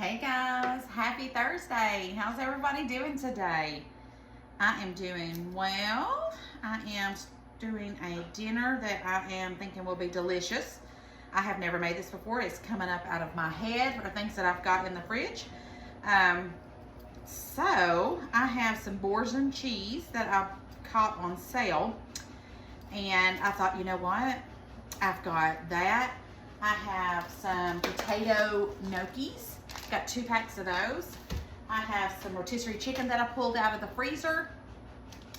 Hey guys, happy Thursday. How's everybody doing today? I am doing well. I am doing a dinner that I am thinking will be delicious. I have never made this before. It's coming up out of my head for things that I've got in the fridge. So I have some Boursin cheese that I caught on sale. And I thought, you know what? I've got that. I have some potato gnocchis. Got 2 packs of those. I have some rotisserie chicken that I pulled out of the freezer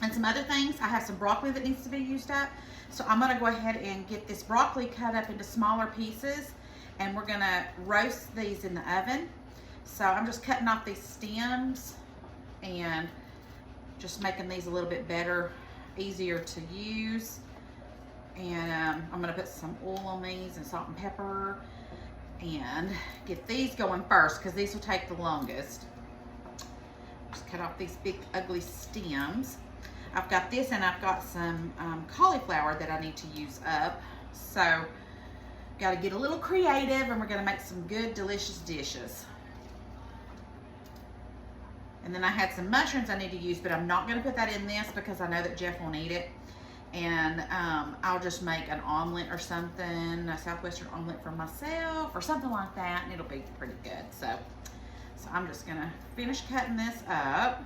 and some other things. I have some broccoli that needs to be used up. So I'm gonna go ahead and get this broccoli cut up into smaller pieces and we're gonna roast these in the oven. So I'm just cutting off these stems and just making these a little bit better, easier to use. And I'm gonna put some oil on these and salt and pepper and get these going first because these will take the longest. Just cut off these big ugly stems. I've got this and I've got some cauliflower that I need to use up. So got to get a little creative and we're gonna make some good delicious dishes. And then I had some mushrooms I need to use, but I'm not gonna put that in this because I know that Jeff won't eat it. And I'll just make an omelet or something, a Southwestern omelet for myself or something like that, and it'll be pretty good. So I'm just gonna finish cutting this up.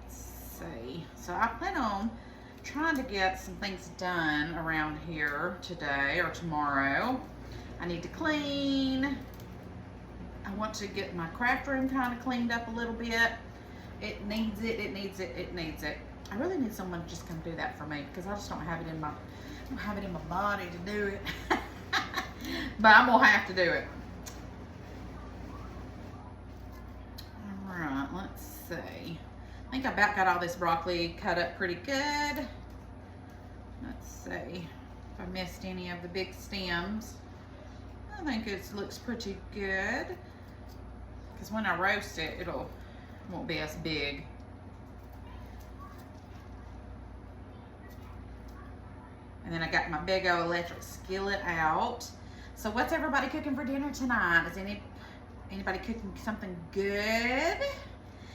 Let's see. So I plan on trying to get some things done around here today or tomorrow. I need to clean. I want to get my craft room kind of cleaned up a little bit. It needs it, it needs it, it needs it. I really need someone to just come do that for me because I just don't have it in my body to do it. But I'm gonna have to do it. All right, let's see. I think I about got all this broccoli cut up pretty good. Let's see if I missed any of the big stems. I think it looks pretty good. Because when I roast it, it won't be as big. And then I got my big old electric skillet out. So what's everybody cooking for dinner tonight? Is anybody cooking something good?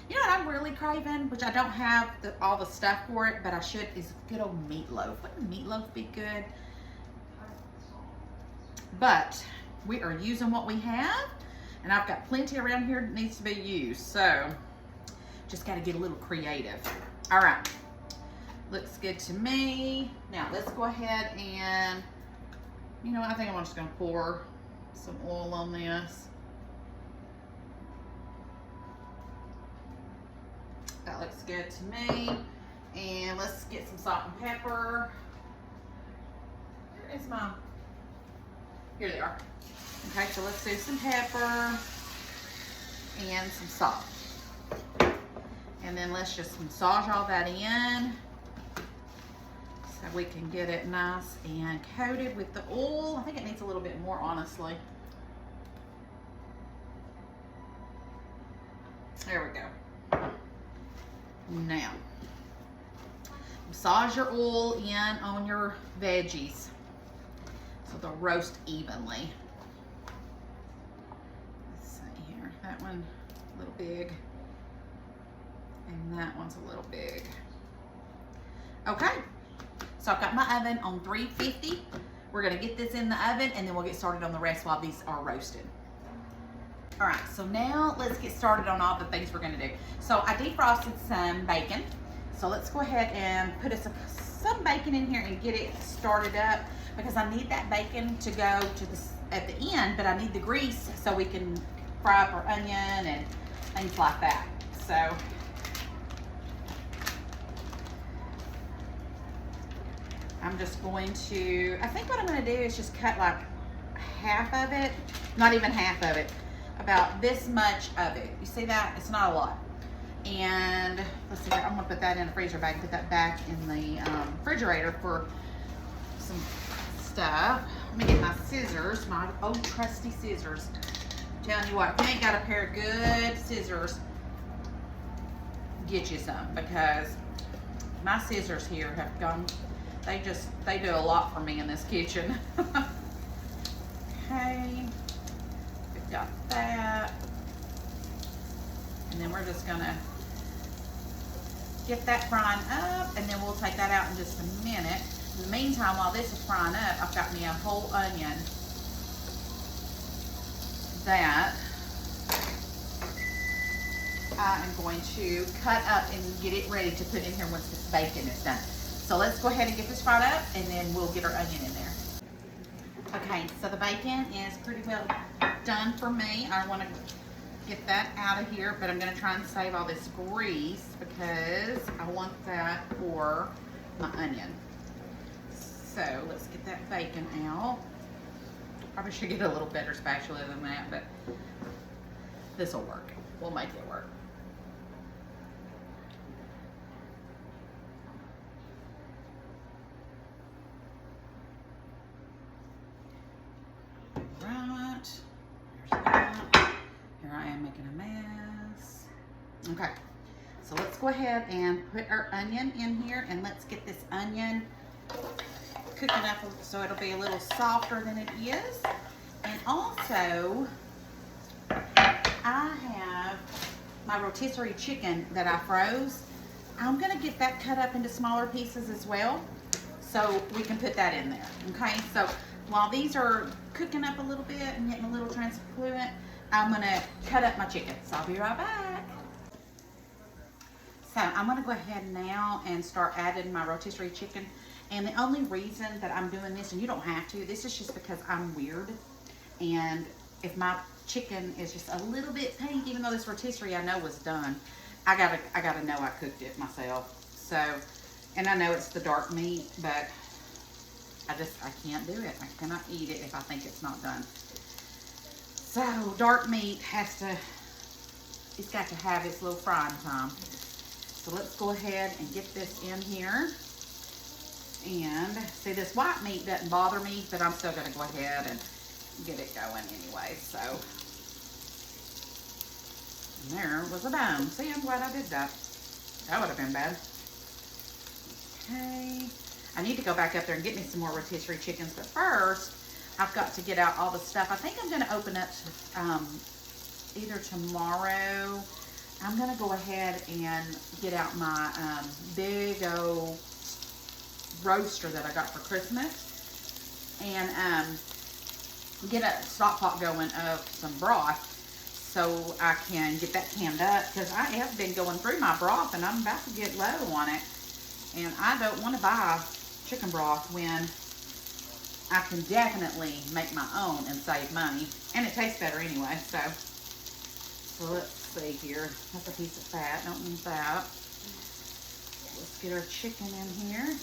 You know what I'm really craving, which I don't have all the stuff for it, but I should, is good old meatloaf. Wouldn't meatloaf be good? But we are using what we have. And I've got plenty around here that needs to be used. So, just got to get a little creative. All right. Looks good to me. Now, let's go ahead and, you know what? I think I'm just going to pour some oil on this. That looks good to me. And let's get some salt and pepper. Here they are. Okay, so let's do some pepper and some salt. And then let's just massage all that in so we can get it nice and coated with the oil. I think it needs a little bit more, honestly. There we go. Now, massage your oil in on your veggies so they'll roast evenly. That one a little big, and that one's a little big. Okay, so I've got my oven on 350. We're gonna get this in the oven and then we'll get started on the rest while these are roasted. All right, so now let's get started on all the things we're gonna do. So I defrosted some bacon. So let's go ahead and put some bacon in here and get it started up because I need that bacon to go to at the end, but I need the grease so we can fry up our onion and things like that. So I'm just going to, I think what I'm going to do is just cut like half of it, not even half of it, about this much of it. You see that? It's not a lot. And let's see, I'm going to put that in a freezer bag and put that back in the refrigerator for some stuff. Let me get my scissors, my old trusty scissors. Telling you what, if you ain't got a pair of good scissors, get you some because my scissors here have gone They do a lot for me in this kitchen. Okay, we've got that. And then we're just gonna get that frying up, and then we'll take that out in just a minute. In the meantime, while this is frying up, I've got me a whole onion that I am going to cut up and get it ready to put in here once this bacon is done. So let's go ahead and get this fried up, and then we'll get our onion in there. Okay, so the bacon is pretty well done for me. I want to get that out of here, but I'm going to try and save all this grease because I want that for my onion. So let's get that bacon out. Probably should get a little better spatula than that, but this will work. We'll make it work. Right, there's that. Here I am making a mess. Okay, so let's go ahead and put our onion in here, and let's get this onion cooking up so it'll be a little softer than it is. And also, I have my rotisserie chicken that I froze. I'm gonna get that cut up into smaller pieces as well, so we can put that in there. Okay, so while these are cooking up a little bit and getting a little translucent, I'm gonna cut up my chicken. So I'll be right back. So I'm gonna go ahead now and start adding my rotisserie chicken. And the only reason that I'm doing this, and you don't have to, this is just because I'm weird. And if my chicken is just a little bit pink, even though this rotisserie I know was done, I gotta know I cooked it myself. So, and I know it's the dark meat, but I can't do it. I cannot eat it if I think it's not done. So dark meat it's got to have its little frying time. So let's go ahead and get this in here. And see, this white meat doesn't bother me, but I'm still gonna go ahead and get it going anyway. So, and there was a dime. See, I'm glad I did that. That would have been bad. Okay, I need to go back up there and get me some more rotisserie chickens, but first, I've got to get out all the stuff. I think I'm gonna open up either tomorrow. I'm gonna go ahead and get out my big old roaster that I got for Christmas, and get a stock pot going of some broth so I can get that canned up, because I have been going through my broth and I'm about to get low on it, and I don't want to buy chicken broth when I can definitely make my own and save money, and it tastes better anyway. So let's see here. That's a piece of fat, don't need that. Let's get our chicken in here.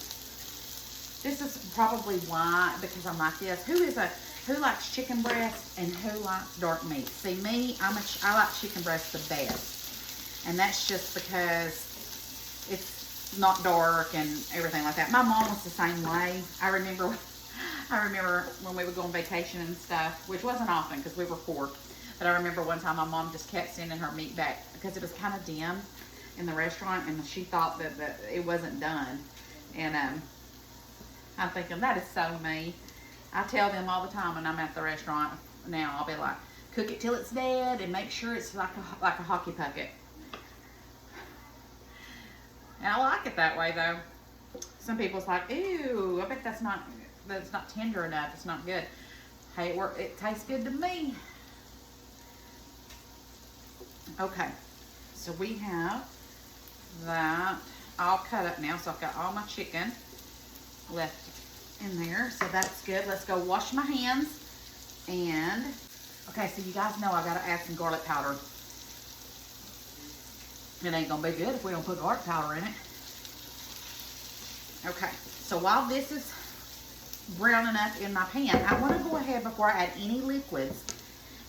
This is probably why, because I'm like this. Who likes chicken breast and who likes dark meat? See, me, I like chicken breast the best. And that's just because it's not dark and everything like that. My mom was the same way. I remember when we would go on vacation and stuff, which wasn't often because we were poor. But I remember one time my mom just kept sending her meat back because it was kind of dim in the restaurant, and she thought that it wasn't done. And I'm thinking, that is so me. I tell them all the time when I'm at the restaurant now, I'll be like, cook it till it's dead and make sure it's like a hockey pucket. And I like it that way though. Some people's like, ew, I bet that's not tender enough. It's not good. Hey, it tastes good to me. Okay, so we have that all cut up now. So I've got all my chicken left in there, so that's good. Let's go wash my hands. And okay, so you guys know I gotta add some garlic powder. It ain't gonna be good if we don't put garlic powder in it. Okay, so while this is browning up in my pan, I want to go ahead before I add any liquids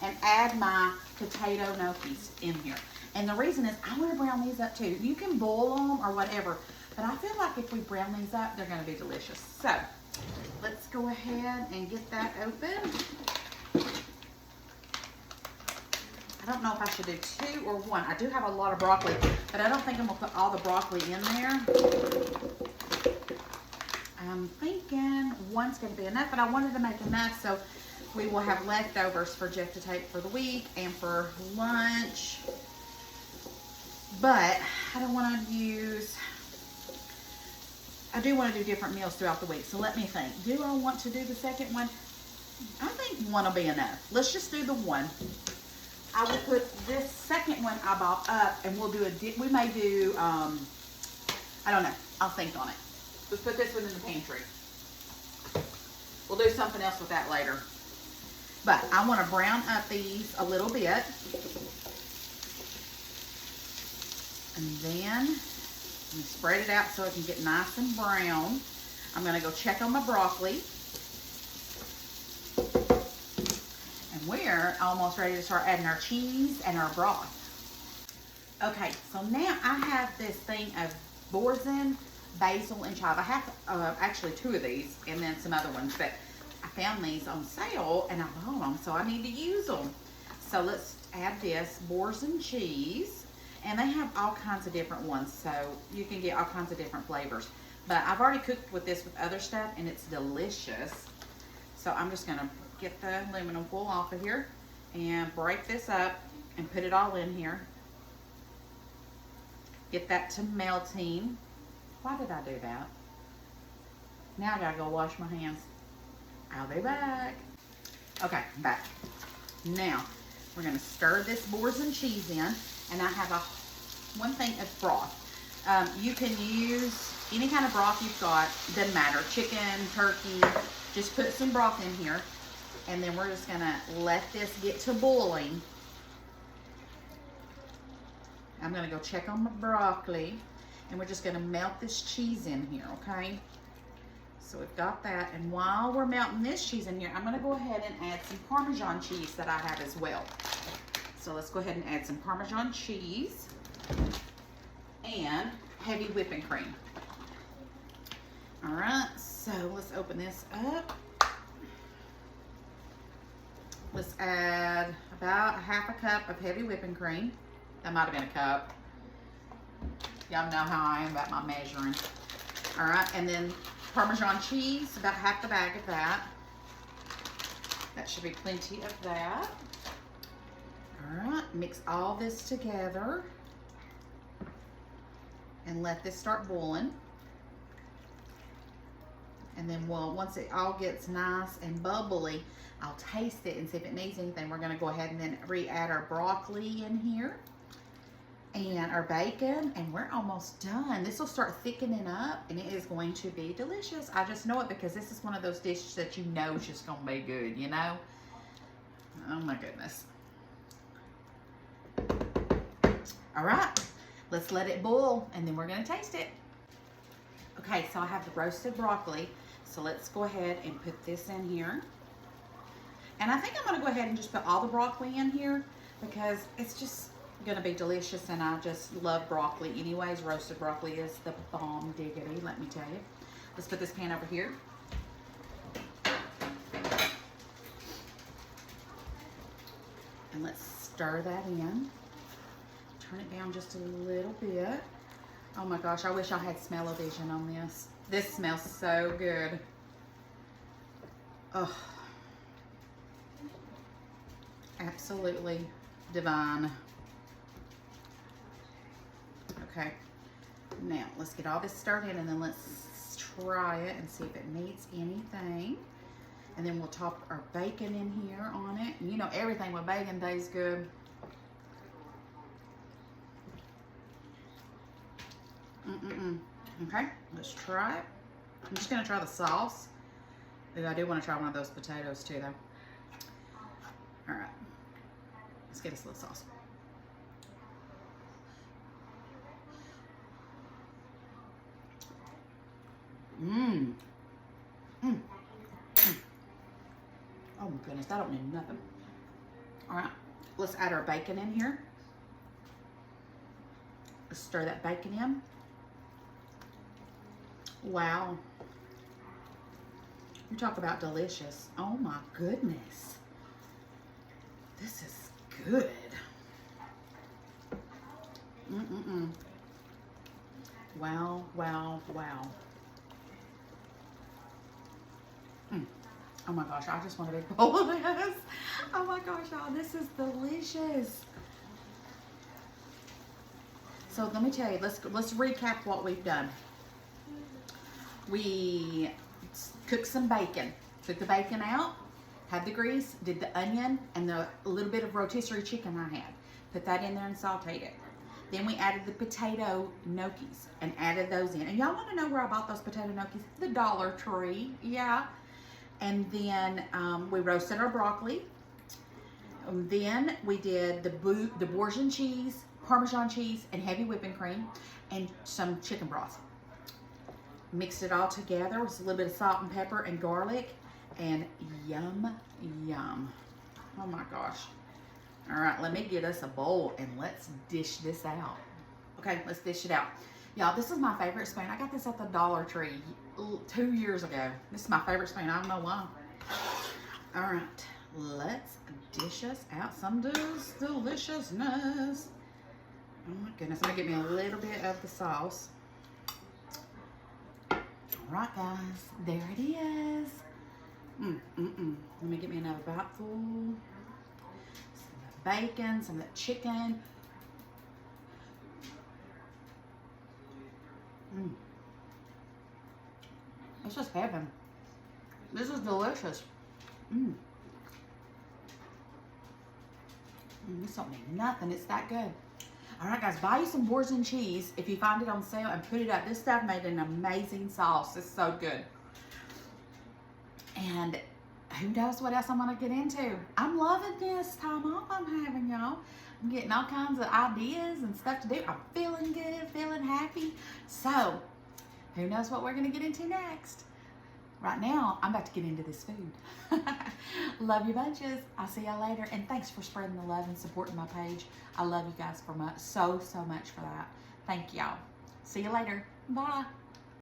and add my potato gnocchis in here. And the reason is I want to brown these up too. You can boil them or whatever, but I feel like if we brown these up, they're going to be delicious. So let's go ahead and get that open. I don't know if I should do 2 or 1. I do have a lot of broccoli, but I don't think I'm going to put all the broccoli in there. I'm thinking one's going to be enough, but I wanted to make enough so we will have leftovers for Jeff to take for the week and for lunch. But I don't want to use, I do want to do different meals throughout the week. So let me think. Do I want to do the second one? I think one will be enough. Let's just do the one. I will put this second one I bought up, and we'll do we may do, I don't know. I'll think on it. Let's put this one in the pantry. We'll do something else with that later. But I want to brown up these a little bit. And then spread it out so it can get nice and brown. I'm going to go check on my broccoli. And we're almost ready to start adding our cheese and our broth. Okay, so now I have this thing of boursin, basil, and chive. I have actually 2 of these and then some other ones, but I found these on sale and I bought them, so I need to use them. So let's add this boursin cheese. And they have all kinds of different ones, so you can get all kinds of different flavors. But I've already cooked with this with other stuff, and it's delicious. So I'm just going to get the aluminum foil off of here and break this up and put it all in here. Get that to melting. Why did I do that? Now I got to go wash my hands. I'll be back. Okay, I'm back. Now, we're going to stir this boursin cheese in. And I have one thing of broth. You can use any kind of broth you've got. Doesn't matter. Chicken, turkey. Just put some broth in here. And then we're just going to let this get to boiling. I'm going to go check on my broccoli. And we're just going to melt this cheese in here, okay? So we've got that. And while we're melting this cheese in here, I'm going to go ahead and add some Parmesan cheese that I have as well. So let's go ahead and add some Parmesan cheese and heavy whipping cream. All right, so let's open this up. Let's add about a half a cup of heavy whipping cream. That might have been a cup. Y'all know how I am about my measuring. All right, and then Parmesan cheese, about half the bag of that. That should be plenty of that. All right, mix all this together and let this start boiling. And then once it all gets nice and bubbly, I'll taste it and see if it needs anything. We're going to go ahead and then re-add our broccoli in here and our bacon, and we're almost done. This will start thickening up, and it is going to be delicious. I just know it because this is one of those dishes that you know is just going to be good, you know? Oh my goodness. All right, let's let it boil, and then we're going to taste it. Okay, so I have the roasted broccoli, so let's go ahead and put this in here. And I think I'm going to go ahead and just put all the broccoli in here because it's just going to be delicious, and I just love broccoli anyways. Roasted broccoli is the bomb diggity, let me tell you. Let's put this pan over here. And let's stir that in. Turn it down just a little bit. Oh my gosh, I wish I had smell-o-vision on this. This smells so good. Oh, absolutely divine. Okay, now let's get all this stirred in, and then let's try it and see if it needs anything. And then we'll top our bacon in here on it. And you know, everything with bacon tastes good. Okay, let's try it. I'm just gonna try the sauce. Ooh, I do want to try one of those potatoes too, though. All right, let's get us a little sauce. Oh my goodness, that don't need nothing. All right, let's add our bacon in here. Let's stir that bacon in. Wow. You talk about delicious. Oh my goodness. This is good. Wow, wow, wow. Mm. Oh my gosh, I just want a big bowl of this. Oh my gosh, y'all, this is delicious. So let me tell you, let's recap what we've done. We cooked some bacon, took the bacon out, had the grease, did the onion and the little bit of rotisserie chicken I had. Put that in there and sauteed it. Then we added the potato gnocchis and added those in. And y'all want to know where I bought those potato gnocchis? The Dollar Tree, yeah. And then we roasted our broccoli. Then we did the Boursin cheese, Parmesan cheese, and heavy whipping cream, and some chicken broth. Mixed it all together with a little bit of salt and pepper and garlic, and yum, yum. Oh my gosh. All right, let me get us a bowl and let's dish this out. Okay, let's dish it out. Y'all, this is my favorite spoon. I got this at the Dollar Tree 2 years ago. This is my favorite spoon. I don't know why. All right, let's dish us out some deliciousness. Oh my goodness, I'm gonna get me a little bit of the sauce. All right, guys, there it is. Let me get me another bitefull. Bacon, some of that chicken. It's just heaven. This is delicious. This don't mean nothing. It's that good. All right, guys, buy you some Boursin cheese if you find it on sale and put it up. This stuff made an amazing sauce. It's so good. And who knows what else I'm going to get into. I'm loving this time off I'm having, y'all. I'm getting all kinds of ideas and stuff to do. I'm feeling good, feeling happy. So, who knows what we're going to get into next. Right now, I'm about to get into this food. Love you bunches. I'll see y'all later. And thanks for spreading the love and supporting my page. I love you guys so much for that. Thank y'all. See you later. Bye.